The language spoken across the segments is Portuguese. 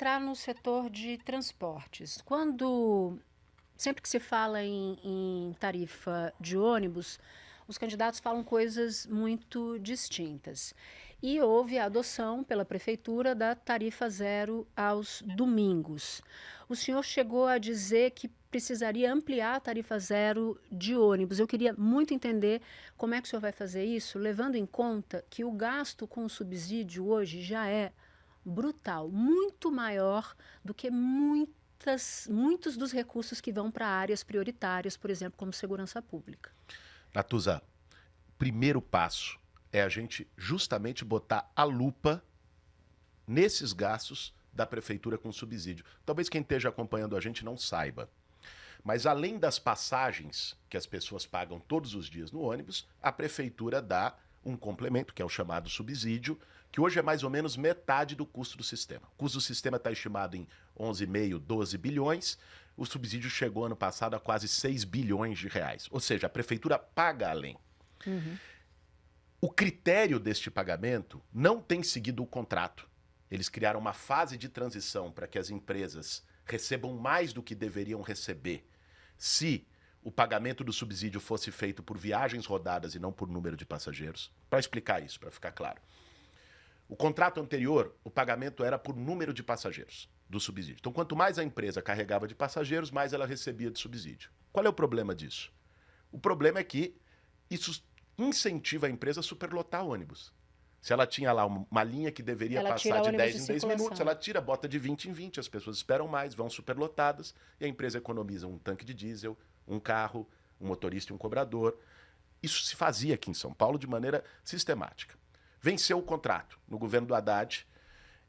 entrar no setor de transportes. Sempre que se fala em tarifa de ônibus, os candidatos falam coisas muito distintas. E houve a adoção pela prefeitura da tarifa zero aos domingos. O senhor chegou a dizer que precisaria ampliar a tarifa zero de ônibus. Eu queria muito entender como é que o senhor vai fazer isso, levando em conta que o gasto com o subsídio hoje já é brutal, muito maior do que muitos dos recursos que vão para áreas prioritárias, por exemplo, como segurança pública. Natuza, primeiro passo é a gente justamente botar a lupa nesses gastos da prefeitura com subsídio. Talvez quem esteja acompanhando a gente não saiba. Mas além das passagens que as pessoas pagam todos os dias no ônibus, a prefeitura dá um complemento, que é o chamado subsídio, que hoje é mais ou menos metade do custo do sistema. O custo do sistema está estimado em 11,5, 12 bilhões. O subsídio chegou ano passado a quase 6 bilhões de reais. Ou seja, a prefeitura paga além. O critério deste pagamento não tem seguido o contrato. Eles criaram uma fase de transição para que as empresas recebam mais do que deveriam receber se o pagamento do subsídio fosse feito por viagens rodadas e não por número de passageiros. Para explicar isso, para ficar claro. O contrato anterior, o pagamento era por número de passageiros do subsídio. Então, quanto mais a empresa carregava de passageiros, mais ela recebia de subsídio. Qual é o problema disso? O problema é que isso incentiva a empresa a superlotar ônibus. Se ela tinha lá uma linha que deveria passar de 10 em 10 minutos, ela tira, bota de 20 em 20, as pessoas esperam mais, vão superlotadas, e a empresa economiza um tanque de diesel, um carro, um motorista e um cobrador. Isso se fazia aqui em São Paulo de maneira sistemática. Venceu o contrato no governo do Haddad,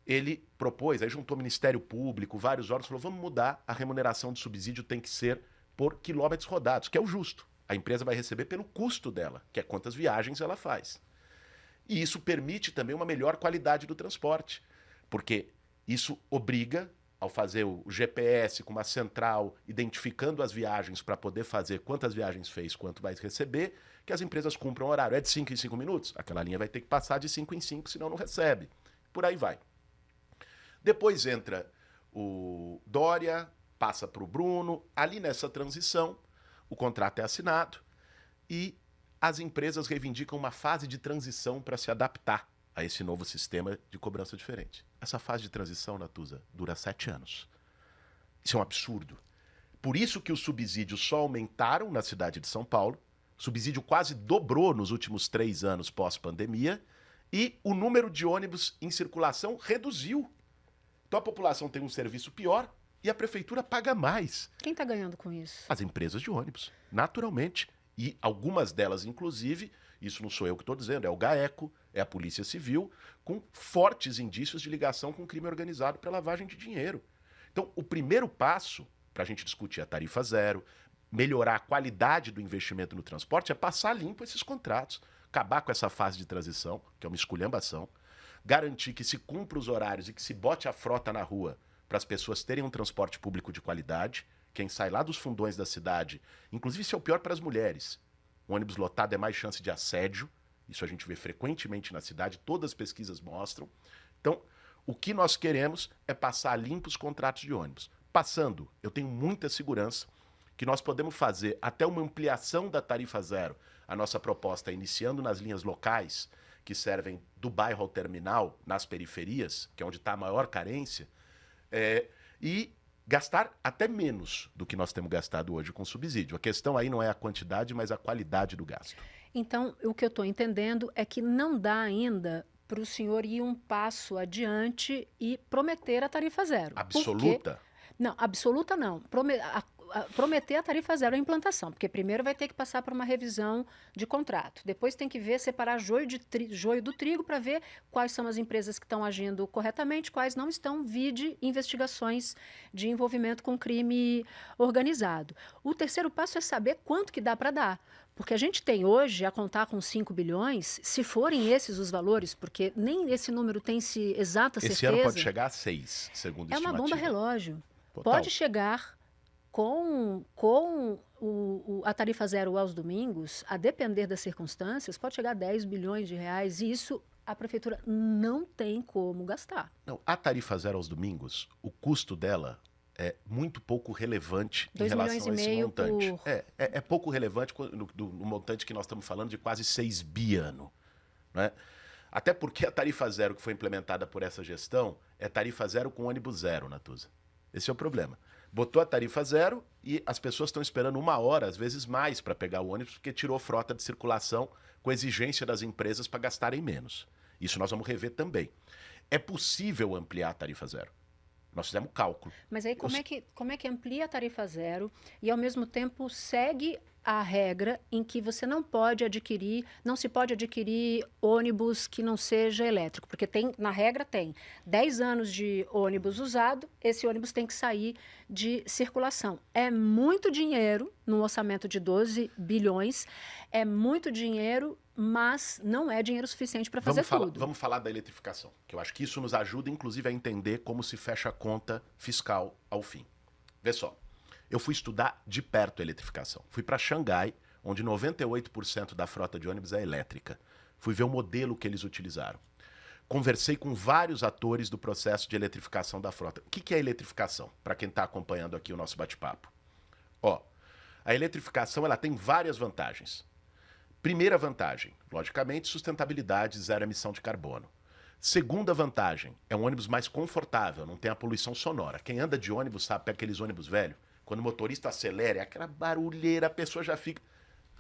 ele propôs, aí juntou o Ministério Público, vários órgãos, falou, vamos mudar, a remuneração do subsídio tem que ser por quilômetros rodados, que é o justo. A empresa vai receber pelo custo dela, que é quantas viagens ela faz. E isso permite também uma melhor qualidade do transporte, porque isso obriga, ao fazer o GPS com uma central, identificando as viagens para poder fazer quantas viagens fez, quanto vai receber, que as empresas cumpram o horário. É de 5 em 5 minutos? Aquela linha vai ter que passar de 5 em 5, senão não recebe. Por aí vai. Depois entra o Dória, passa para o Bruno. Ali nessa transição, o contrato é assinado e as empresas reivindicam uma fase de transição para se adaptar a esse novo sistema de cobrança diferente. Essa fase de transição, Natuza, dura 7 anos. Isso é um absurdo. Por isso que os subsídios só aumentaram na cidade de São Paulo, o subsídio quase dobrou nos últimos 3 anos pós-pandemia e o número de ônibus em circulação reduziu. Então a população tem um serviço pior e a prefeitura paga mais. Quem está ganhando com isso? As empresas de ônibus, naturalmente. E algumas delas, inclusive, isso não sou eu que estou dizendo, é o GAECO, é a Polícia Civil, com fortes indícios de ligação com o crime organizado para lavagem de dinheiro. Então, o primeiro passo para a gente discutir a tarifa zero, melhorar a qualidade do investimento no transporte, é passar limpo esses contratos, acabar com essa fase de transição, que é uma esculhambação, garantir que se cumpra os horários e que se bote a frota na rua para as pessoas terem um transporte público de qualidade. Quem sai lá dos fundões da cidade, inclusive isso é o pior para as mulheres. O ônibus lotado é mais chance de assédio, isso a gente vê frequentemente na cidade, todas as pesquisas mostram. Então, o que nós queremos é passar limpo os contratos de ônibus. Passando, eu tenho muita segurança que nós podemos fazer até uma ampliação da tarifa zero. A nossa proposta é iniciando nas linhas locais, que servem do bairro ao terminal, nas periferias, que é onde está a maior carência, e gastar até menos do que nós temos gastado hoje com subsídio. A questão aí não é a quantidade, mas a qualidade do gasto. Então, o que eu estou entendendo é que não dá ainda para o senhor ir um passo adiante e prometer a tarifa zero. Absoluta? Não, absoluta não. Prometer a tarifa zero a implantação, porque primeiro vai ter que passar por uma revisão de contrato. Depois tem que ver, separar joio do trigo para ver quais são as empresas que estão agindo corretamente, quais não estão, vide investigações de envolvimento com crime organizado. O terceiro passo é saber quanto que dá para dar. Porque a gente tem hoje, a contar com 5 bilhões, se forem esses os valores, porque nem esse número tem exata certeza. Esse ano pode chegar a 6, segundo é estimativa. uma bomba relógio. Total. Pode chegar com a tarifa zero aos domingos, a depender das circunstâncias, pode chegar a 10 bilhões de reais. E isso a prefeitura não tem como gastar. Não, a tarifa zero aos domingos, o custo dela é muito pouco relevante em 2 milhões relação e a esse meio montante. por... É pouco relevante no montante que nós estamos falando de quase 6 bi ano. Né? Até porque a tarifa zero que foi implementada por essa gestão é tarifa zero com ônibus zero, Natuza. Esse é o problema. Botou a tarifa zero e as pessoas estão esperando 1 hora, às vezes mais, para pegar o ônibus, porque tirou frota de circulação com exigência das empresas para gastarem menos. Isso nós vamos rever também. É possível ampliar a tarifa zero. Nós fizemos cálculo. Mas aí como é que amplia a tarifa zero e ao mesmo tempo segue a regra em que você não se pode adquirir ônibus que não seja elétrico, porque na regra tem 10 anos de ônibus usado, esse ônibus tem que sair de circulação. É muito dinheiro num orçamento de 12 bilhões, é muito dinheiro, mas não é dinheiro suficiente para fazer tudo. Vamos falar da eletrificação, que eu acho que isso nos ajuda, inclusive, a entender como se fecha a conta fiscal ao fim. Vê só, eu fui estudar de perto a eletrificação. Fui para Xangai, onde 98% da frota de ônibus é elétrica. Fui ver o modelo que eles utilizaram. Conversei com vários atores do processo de eletrificação da frota. O que é eletrificação? Para quem está acompanhando aqui o nosso bate-papo. Ó, a eletrificação ela tem várias vantagens. Primeira vantagem, logicamente, sustentabilidade, zero emissão de carbono. Segunda vantagem, é um ônibus mais confortável, não tem a poluição sonora. Quem anda de ônibus sabe, pega aqueles ônibus velhos, quando o motorista acelera, é aquela barulheira, a pessoa já fica...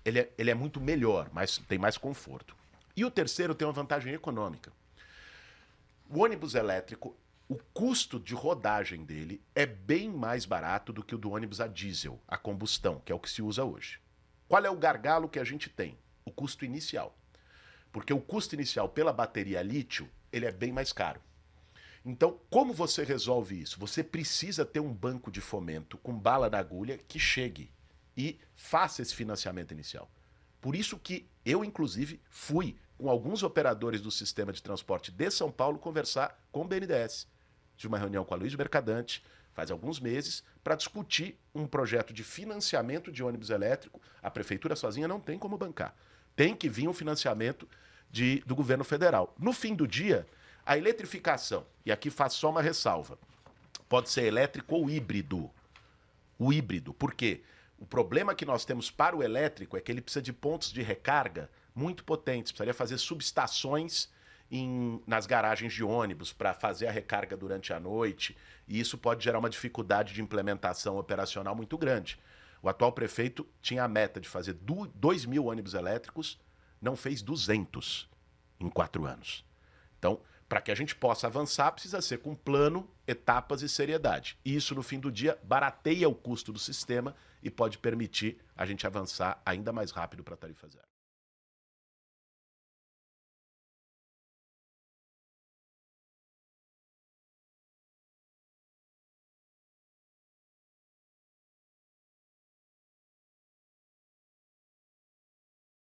Ele é muito melhor, mas tem mais conforto. E o terceiro tem uma vantagem econômica. O ônibus elétrico, o custo de rodagem dele é bem mais barato do que o do ônibus a diesel, a combustão, que é o que se usa hoje. Qual é o gargalo que a gente tem? O custo inicial. Porque o custo inicial pela bateria lítio, ele é bem mais caro. Então, como você resolve isso? Você precisa ter um banco de fomento com bala na agulha que chegue e faça esse financiamento inicial. Por isso que eu, inclusive, fui com alguns operadores do sistema de transporte de São Paulo conversar com o BNDES. Tive uma reunião com a Luiz Mercadante, faz alguns meses, para discutir um projeto de financiamento de ônibus elétrico. A prefeitura sozinha não tem como bancar. Tem que vir um financiamento do governo federal. No fim do dia, a eletrificação, e aqui faço só uma ressalva, pode ser elétrico ou híbrido. O híbrido, por quê? O problema que nós temos para o elétrico é que ele precisa de pontos de recarga muito potentes. Precisaria fazer subestações nas garagens de ônibus para fazer a recarga durante a noite. E isso pode gerar uma dificuldade de implementação operacional muito grande. O atual prefeito tinha a meta de fazer 2.000 ônibus elétricos, não fez 200 em 4 anos. Então, para que a gente possa avançar, precisa ser com plano, etapas e seriedade. E isso, no fim do dia, barateia o custo do sistema e pode permitir a gente avançar ainda mais rápido para a tarifa zero.